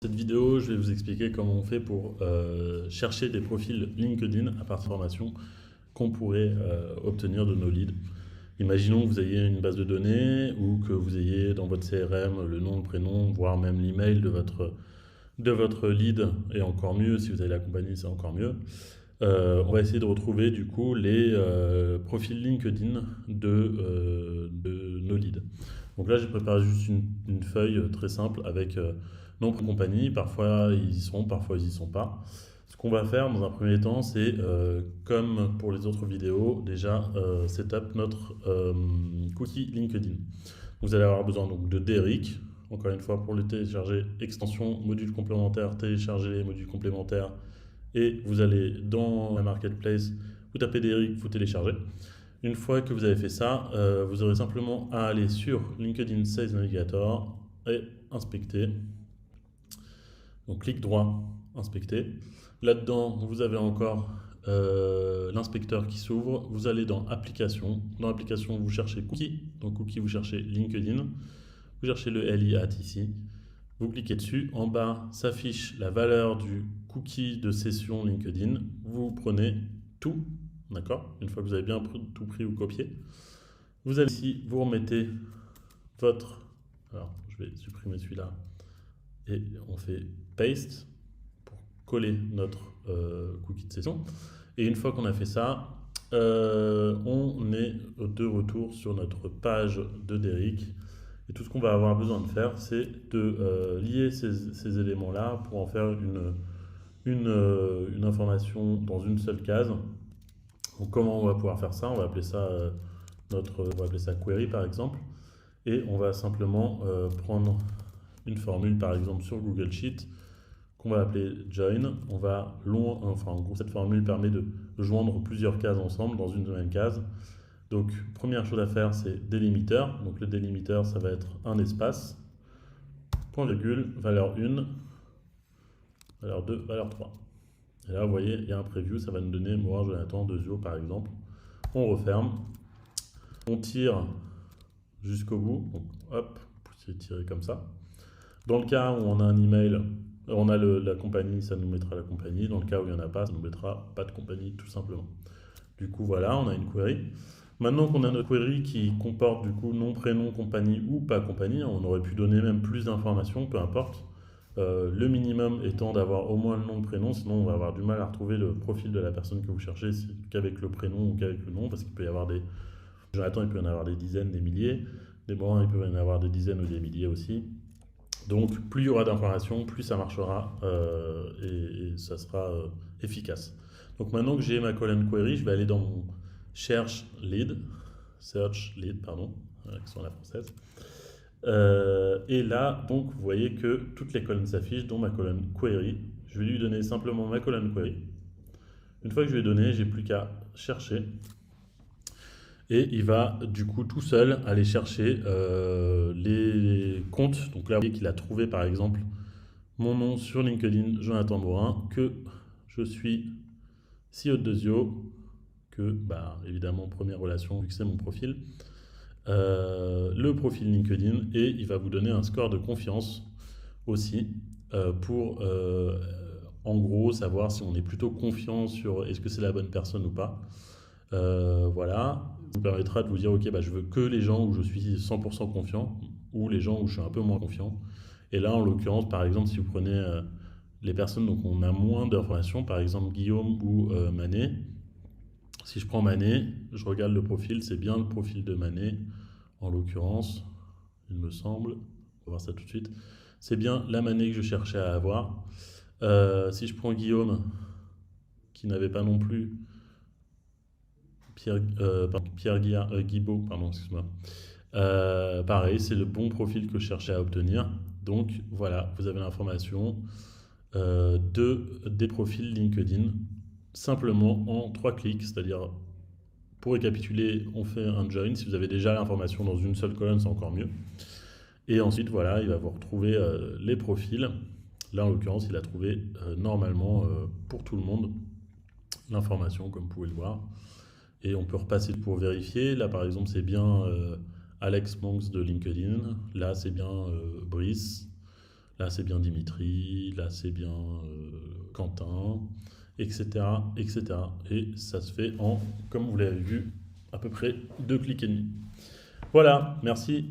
Cette vidéo, je vais vous expliquer comment on fait pour chercher des profils LinkedIn à partir d'informations qu'on pourrait obtenir de nos leads. Imaginons que vous ayez une base de données ou que vous ayez dans votre CRM le nom, le prénom, voire même l'email de votre lead, et encore mieux, si vous avez la compagnie, c'est encore mieux. On va essayer de retrouver du coup les profils LinkedIn de nos leads. Donc là, j'ai préparé juste une feuille très simple avec nombre de compagnies. Parfois, ils y sont, parfois, ils y sont pas. Ce qu'on va faire dans un premier temps, c'est, comme pour les autres vidéos, déjà setup notre cookie LinkedIn. Vous allez avoir besoin donc de Derrick. Encore une fois, pour le télécharger, extension, module complémentaire, télécharger les modules complémentaires. Et vous allez dans la marketplace, vous tapez Derrick, vous téléchargez. Une fois que vous avez fait ça, vous aurez simplement à aller sur LinkedIn Sales Navigator et inspecter. Donc clic droit, inspecter. Là-dedans, vous avez encore l'inspecteur qui s'ouvre. Vous allez dans Application. Dans Application, vous cherchez Cookie. Donc Cookie, vous cherchez LinkedIn. Vous cherchez le LI@ ici. Vous cliquez dessus. En bas s'affiche la valeur du cookie de session LinkedIn. Vous prenez tout. D'accord? Une fois que vous avez bien tout pris ou copié. Vous allez ici, vous remettez votre... Alors, je vais supprimer celui-là. Et on fait paste pour coller notre cookie de session. Et une fois qu'on a fait ça, on est de retour sur notre page de Derrick. Et tout ce qu'on va avoir besoin de faire, c'est de lier ces éléments-là pour en faire une information dans une seule case. Donc comment on va pouvoir faire ça? On va appeler ça on va appeler ça query par exemple. Et on va simplement prendre une formule par exemple sur Google Sheet qu'on va appeler join. En gros, cette formule permet de joindre plusieurs cases ensemble dans une même case. Donc, première chose à faire, c'est délimiteur. Donc, le délimiteur, ça va être un espace, point virgule, valeur 1, valeur 2, valeur 3. Et là, vous voyez, il y a un preview, ça va nous donner moi, Jonathan, 2 par exemple. On referme, on tire jusqu'au bout. Donc, hop, c'est tiré comme ça. Dans le cas où on a un email, on a la compagnie, ça nous mettra la compagnie. Dans le cas où il n'y en a pas, ça nous mettra pas de compagnie, tout simplement. Du coup, voilà, on a une query. Maintenant qu'on a notre query qui comporte du coup nom, prénom, compagnie ou pas compagnie, on aurait pu donner même plus d'informations, peu importe. Le minimum étant d'avoir au moins le nom, le prénom, sinon on va avoir du mal à retrouver le profil de la personne que vous cherchez qu'avec le prénom ou qu'avec le nom, parce qu'il peut y avoir Jonathan, il peut y en avoir des dizaines, des milliers. Des Morin, il peut y en avoir des dizaines ou des milliers aussi. Donc, plus il y aura d'informations, plus ça marchera et ça sera efficace. Donc, maintenant que j'ai ma colonne query, je vais aller dans mon search lead, pardon, accent à la française. Et là, donc, vous voyez que toutes les colonnes s'affichent, dont ma colonne query. Je vais lui donner simplement ma colonne query. Une fois que je lui ai donné, j'ai plus qu'à chercher. Et il va du coup tout seul aller chercher les comptes. Donc là, vous voyez qu'il a trouvé par exemple mon nom sur LinkedIn, Jonathan Morin, que je suis CEO de Zio, que évidemment première relation vu que c'est mon profil, le profil LinkedIn, et il va vous donner un score de confiance aussi pour en gros savoir si on est plutôt confiant sur est-ce que c'est la bonne personne ou pas. Voilà, ça vous permettra de vous dire, ok, je veux que les gens où je suis 100% confiant ou les gens où je suis un peu moins confiant. Et là, en l'occurrence, par exemple, si vous prenez les personnes dont on a moins d'informations, par exemple Guillaume ou Manet, si je prends Manet, je regarde le profil, c'est bien le profil de Manet, en l'occurrence, il me semble, on va voir ça tout de suite, c'est bien la Manet que je cherchais à avoir. Si je prends Guillaume, qui n'avait pas non plus Pierre Guibaud, pardon, excuse-moi. Pareil, c'est le bon profil que je cherchais à obtenir. Donc voilà, vous avez l'information des profils LinkedIn simplement en 3 clics. C'est-à-dire, pour récapituler, on fait un join. Si vous avez déjà l'information dans une seule colonne, c'est encore mieux. Et ensuite, voilà, il va vous retrouver les profils. Là, en l'occurrence, il a trouvé normalement pour tout le monde l'information, comme vous pouvez le voir. Et on peut repasser pour vérifier. Là, par exemple, c'est bien Alex Monks de LinkedIn. Là, c'est bien Brice. Là, c'est bien Dimitri, là, c'est bien Quentin, etc., etc. Et ça se fait en, comme vous l'avez vu, à peu près 2 clics et demi. Voilà, merci.